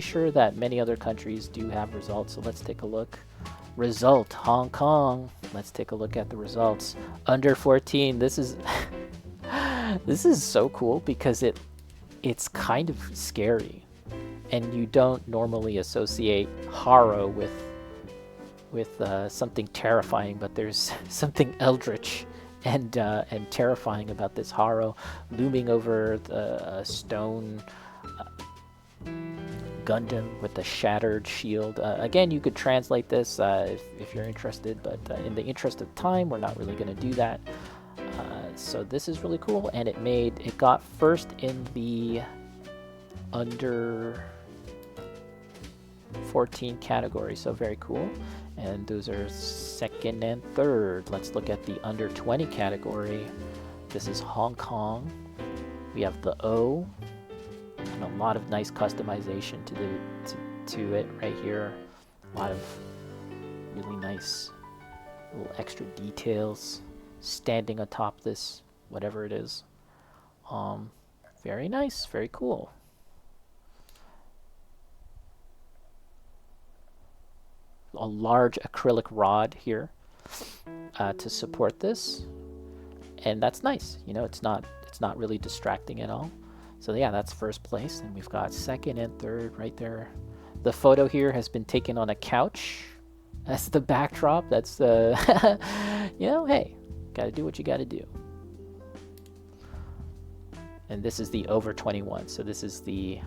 sure that many other countries do have results, so let's take a look. Result, Hong Kong. Let's take a look at the results. Under 14. This is this is so cool because it's kind of scary, and you don't normally associate Haro with something terrifying, but there's something eldritch and terrifying about this Haro looming over the stone Gundam with the shattered shield. Again, you could translate this if you're interested, but in the interest of time, we're not really going to do that. So this is really cool, and it got first in the under 14 category, so very cool. And those are second and third. Let's look at the under 20 category. This is Hong Kong. We have the O, and a lot of nice customization to it right here. A lot of really nice little extra details standing atop this, whatever it is. Very nice, very cool. A large acrylic rod here to support this, and that's nice. You know, it's not really distracting at all. So yeah, that's first place, and we've got second and third right there. The photo here has been taken on a couch. That's the backdrop. That's the you know, hey, gotta do what you gotta do. And this is the over 21. So this is the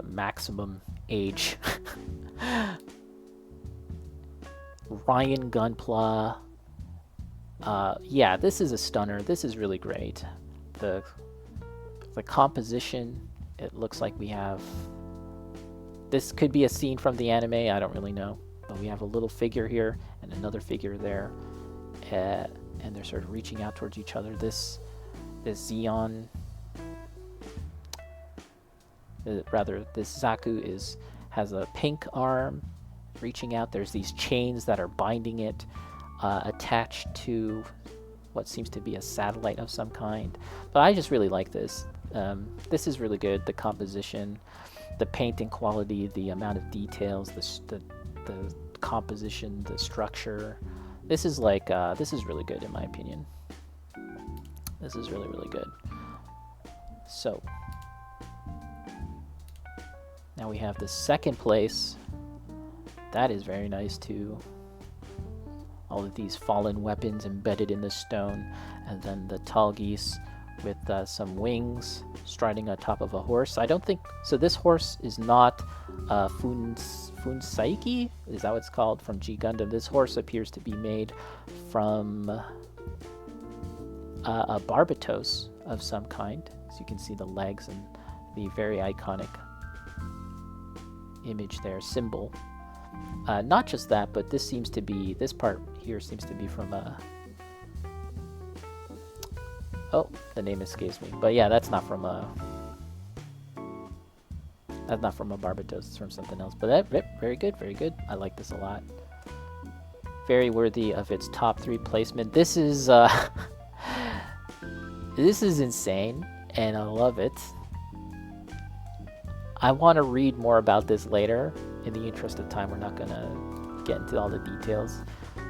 maximum age. Ryan Gunpla. Yeah, this is a stunner. This is really great. The composition, it looks like we have, this could be a scene from the anime, I don't really know, but we have a little figure here and another figure there, and they're sort of reaching out towards each other. This Zeon, this Zaku has a pink arm reaching out. There's these chains that are binding it, attached to what seems to be a satellite of some kind. But I just really like this. This is really good. The composition, the painting quality, the amount of details, the composition, the structure. This is really good in my opinion. This is really, really good. So now we have the second place. That is very nice too. All of these fallen weapons embedded in the stone, and then the tall geese with some wings striding on top of a horse. I don't think so. This horse is not Funsaiki. Is that what it's called from G Gundam? This horse appears to be made from a barbatos of some kind. So you can see the legs and the very iconic image there, symbol. Not just that, but this part here seems to be from oh, the name escapes me. But yeah, that's not from a barbatos. It's from something else. But very good, very good. I like this a lot. Very worthy of its top 3 placement. This is this is insane, and I love it. I want to read more about this later. In the interest of time, we're not going to get into all the details.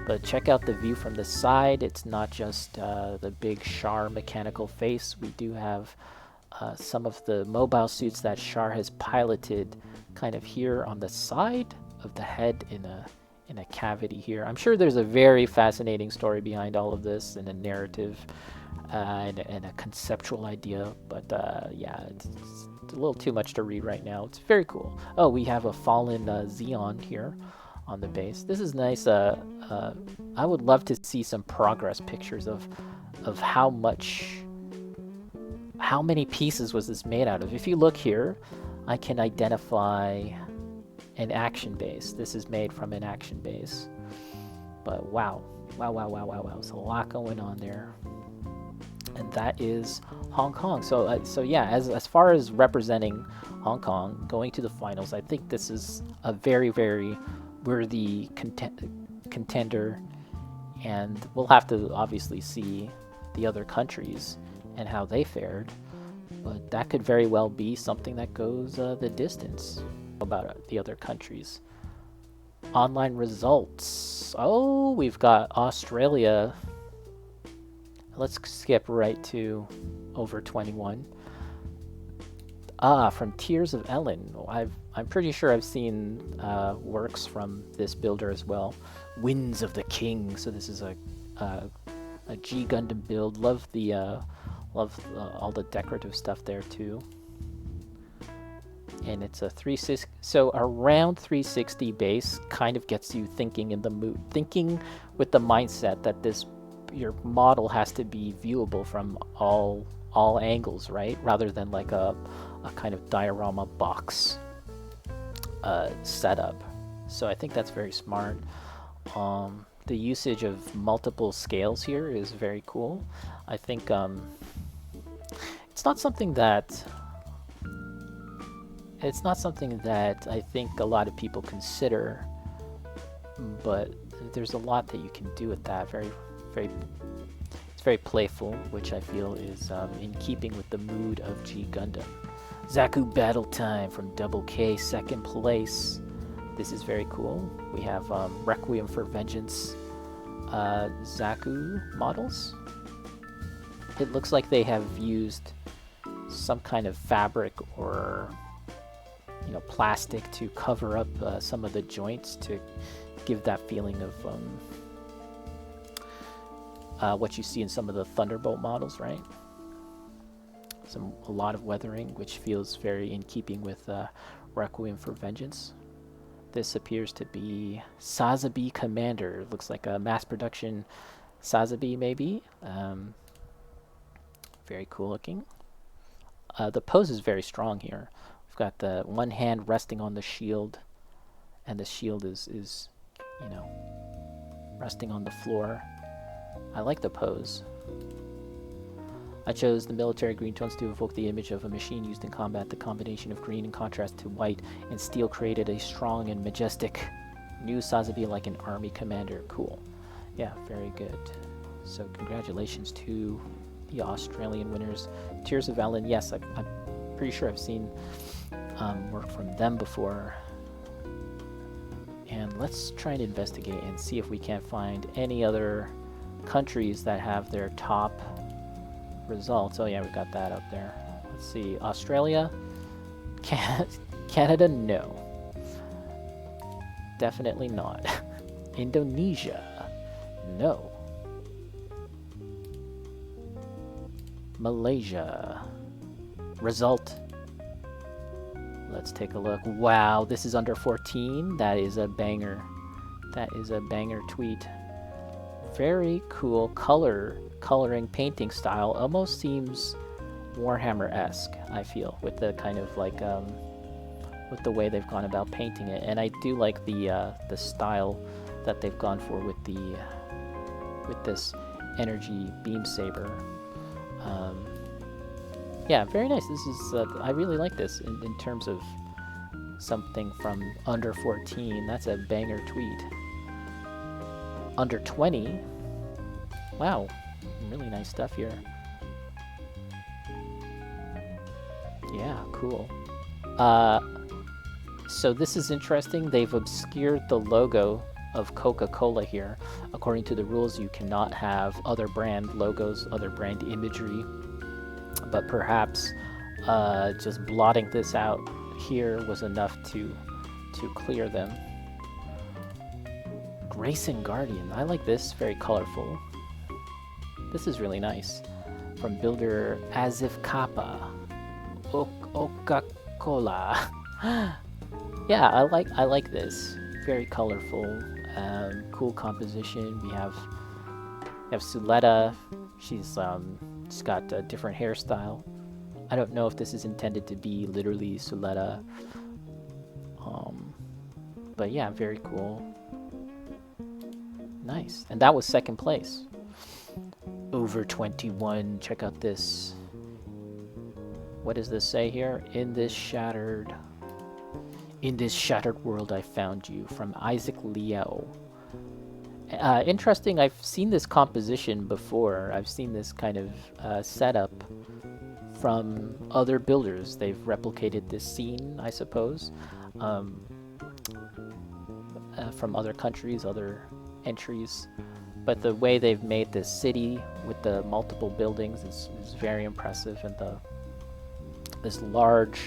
But check out the view from the side. It's not just the big Char mechanical face. We do have some of the mobile suits that Char has piloted kind of here on the side of the head in a cavity here. I'm sure there's a very fascinating story behind all of this, and a narrative and a conceptual idea. But yeah, it's a little too much to read right now. It's very cool. Oh, we have a fallen Zeon here on the base. This is nice. I would love to see some progress pictures of how many pieces was this made out of. If you look here, I can identify an action base. This is made from an action base. But wow. There's a lot going on there. And that is Hong Kong. So yeah, as far as representing Hong Kong going to the finals, I think this is a very, very worthy contender, and we'll have to obviously see the other countries and how they fared. But that could very well be something that goes the distance about the other countries. Online results. Oh, we've got Australia. Let's skip right to over 21. Ah, from Tears of Ellen. I'm pretty sure I've seen works from this builder as well. Winds of the King. So this is a G Gundam build. Love all the decorative stuff there too. And it's a 360. So around 360 base kind of gets you thinking in the mood, thinking with the mindset that your model has to be viewable from all angles, right? Rather than like a kind of diorama box setup. So I think that's very smart. The usage of multiple scales here is very cool. I think it's not something that I think a lot of people consider, but there's a lot that you can do with that. It's very playful, which I feel is in keeping with the mood of G Gundam. Zaku Battle Time from Double K, second place. This is very cool. We have Requiem for Vengeance Zaku models. It looks like they have used some kind of fabric or plastic to cover up some of the joints to give that feeling of what you see in some of the Thunderbolt models, right? A lot of weathering, which feels very in keeping with Requiem for Vengeance. This appears to be Sazabi Commander. Looks like a mass production Sazabi, maybe. Very cool looking. The pose is very strong here. We've got the one hand resting on the shield, and the shield is resting on the floor. I like the pose. I chose the military green tones to evoke the image of a machine used in combat. The combination of green in contrast to white and steel created a strong and majestic new Sazabi like an army commander. Cool. Yeah, very good. So congratulations to the Australian winners. Tears of Ellen, yes, I'm pretty sure I've seen work from them before. And let's try and investigate and see if we can't find any other countries that have their top results. Oh yeah, we got that up there. Let's see. Australia. Canada, no. Definitely not. Indonesia, no. Malaysia. Result. Let's take a look. Wow, this is under 14. That is a banger. That is a banger tweet. Very cool coloring painting style. Almost seems Warhammer-esque, I feel, with the kind of like with the way they've gone about painting it. And I do like the style that they've gone for with this energy beam saber. Yeah, very nice. This is I really like this in terms of something from under 14. That's a banger tweet. Under 20. Wow, really nice stuff here. Yeah, cool. So this is interesting. They've obscured the logo of Coca-Cola here. According to the rules, you cannot have other brand logos, other brand imagery. But perhaps just blotting this out here was enough to clear them. Grayson Guardian. I like this. Very colorful. This is really nice. From builder Azif Kappa. Coca-Cola. Yeah, I like this. Very colorful. Cool composition. We have Suletta. She's got a different hairstyle. I don't know if this is intended to be literally Suletta. But yeah, very cool. Nice. And that was second place. Over 21. Check out this. What does this say here? In this shattered world I found you. From Isaac Liao. Interesting. I've seen this composition before. I've seen this kind of setup from other builders. They've replicated this scene, I suppose, from other countries, other entries. But the way they've made this city with the multiple buildings is very impressive, and this large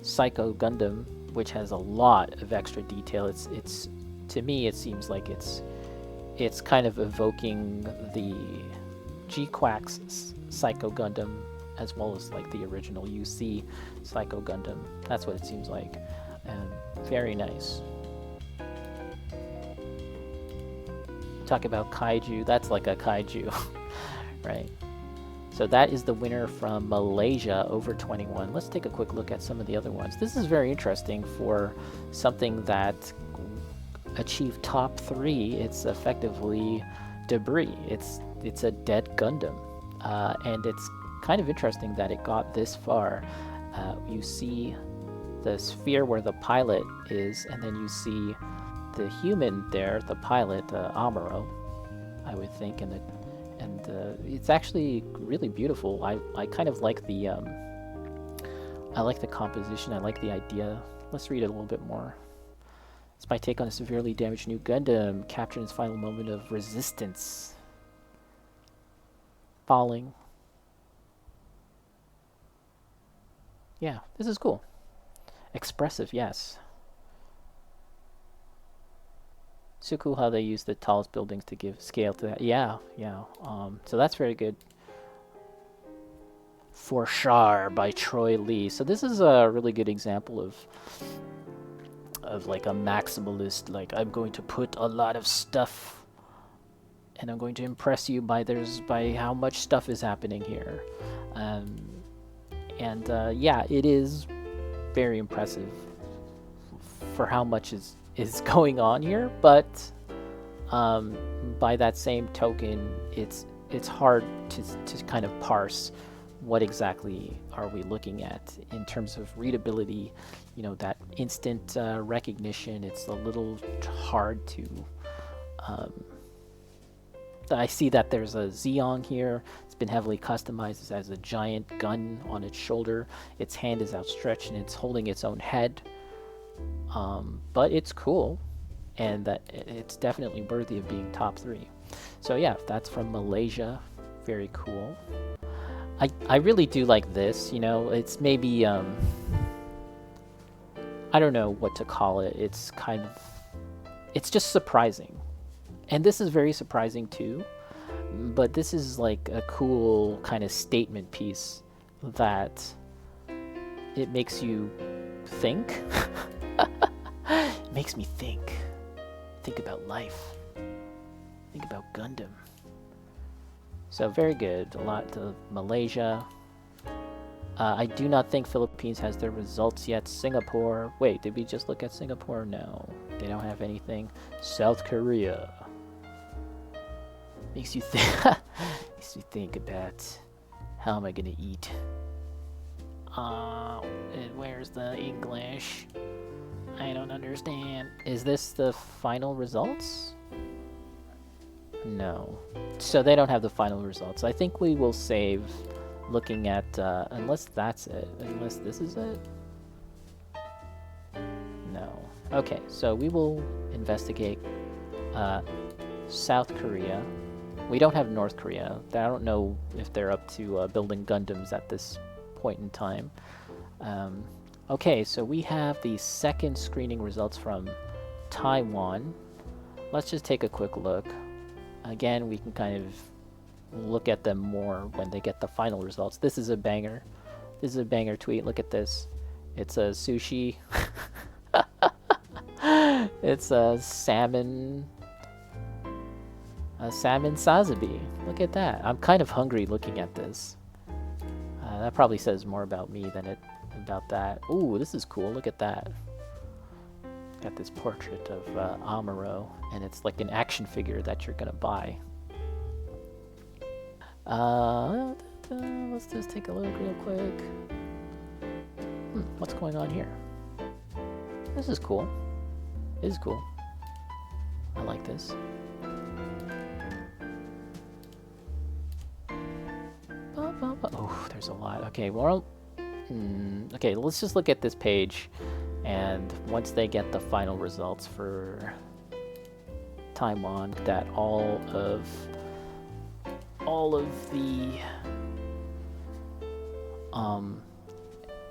Psycho Gundam, which has a lot of extra detail. It's to me, it seems like it's kind of evoking the G-Quack's Psycho Gundam, as well as like the original UC Psycho Gundam. That's what it seems like, and very nice. Talk about kaiju, that's like a kaiju, right? So that is the winner from Malaysia, over 21. Let's take a quick look at some of the other ones. This is very interesting for something that achieved top 3. It's effectively debris. It's a dead Gundam, and it's kind of interesting that it got this far. You see the sphere where the pilot is, and then you see the human there, the pilot, Amuro, I would think, and it's actually really beautiful. I kind of like the I like the composition. I like the idea. Let's read it a little bit more. It's my take on a severely damaged new Gundam, captured in its final moment of resistance. Falling. Yeah, this is cool. Expressive, yes. So cool how they use the tallest buildings to give scale to that. Yeah. So that's very good. For Char by Troy Lee. So this is a really good example of like a maximalist, like I'm going to put a lot of stuff and I'm going to impress you by how much stuff is happening here. Yeah, it is very impressive for how much is going on here, but by that same token, it's hard to kind of parse what exactly are we looking at in terms of readability. You know, that instant recognition, it's a little hard to I see that there's a Zeong here. It's been heavily customized as a giant gun on its shoulder. Its hand is outstretched and it's holding its own head. But it's cool, and that it's definitely worthy of being top 3. So yeah, that's from Malaysia. Very cool. I really do like this. You know, it's maybe I don't know what to call it. It's just surprising. And this is very surprising too, but this is like a cool kind of statement piece that it makes you think. It makes me think about life, think about Gundam. So very good, a lot to Malaysia. I do not think Philippines has their results yet. Singapore, wait, did we just look at Singapore? No, they don't have anything. South Korea. Makes you think about how am I gonna eat. And where's the English? I don't understand. Is this the final results? No. So they don't have the final results. I think we will save looking at, unless that's it. Unless this is it? No. Okay, so we will investigate South Korea. We don't have North Korea. I don't know if they're up to building Gundams at this point in time. Okay, so we have the second screening results from Taiwan. Let's just take a quick look. Again, we can kind of look at them more when they get the final results. This is a banger. This is a banger tweet. Look at this. It's a sushi. It's a salmon sazabi. Look at that. I'm kind of hungry looking at this. That probably says more about me than it about that. Ooh, this is cool. Look at that. Got this portrait of Amuro, and it's like an action figure that you're gonna buy. Let's just take a look real quick. What's going on here? This is cool. This is cool. I like this. Oh, there's a lot. Okay, well, okay, let's just look at this page, and once they get the final results for Taiwan, that all of the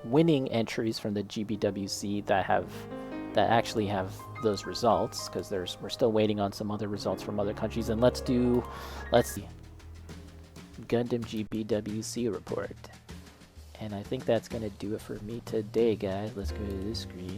winning entries from the GBWC that actually have those results, because we're still waiting on some other results from other countries. And let's see, Gundam GBWC report. And I think that's gonna do it for me today, guys. Let's go to this screen.